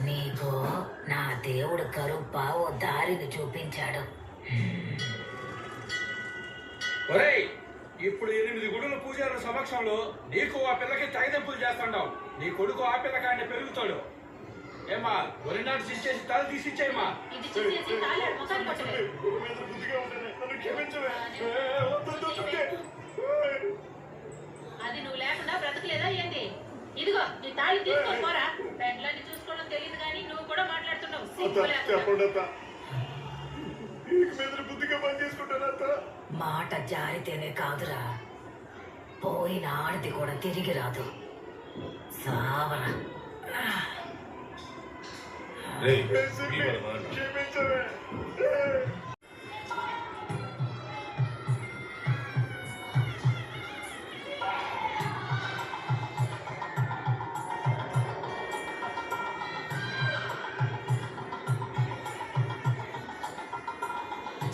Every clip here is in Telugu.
నీకు నా దేవుడు కరుప్ప ఓ దారిని చూపించాడు. ఒరేయ్, ఇప్పుడు 8 గుడుల పూజారుల సమక్షంలో నీకు ఆ పిల్లకి తగిదెంపులు చేస్తాండావు. నీ కొడుకు ఆ పిల్లకాయని పెరుగుతాడు. ఏమా ఒరినాడు తీసేసి తల తీసిచ్చేయమ్మా. అది నువ్వు లేకుండా బ్రతకలేదా ఏంటి? ఇదిగో నీ తాళి తీసుకొని పోరా. పెండ్లాన్ని చూసుకోవడం తెలియదు కానీ నువ్వు కూడా మాట్లాడుతున్నావు. మాట జారితేనే కాదురా, పోయిన ఆడది కూడా తిరిగి రాదు. సావన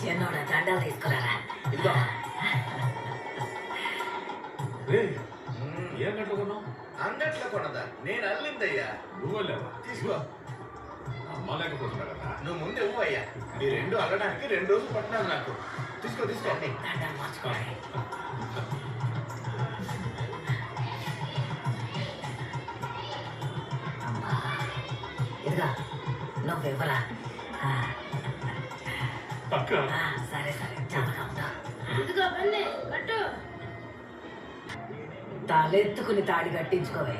చిన్నోడ దండలు తీసుకురారా. ఏం గంటలు కొన్నావు? అంగట్లో కొన్నదా? నేను అల్లిందయ్యా. నువ్వు వెళ్ళావా? తీసుకో. అమ్మ లేకపోతున్నా కదా. నువ్వు ముందు ఇవ్వు అయ్యా. ఈ 2 అల్లడానికి 2 రోజులు పట్టినాను నాకు. తీసుకో తీసుకో. దండలు మార్చుకోండి. అమ్మా ఇదిగా నువ్వివ్వరా. సరే సరే చాలా ఉందా. ఇదిగో బన్నే కట్టు. తలెత్తుకుని తాడి కట్టించుకోవే.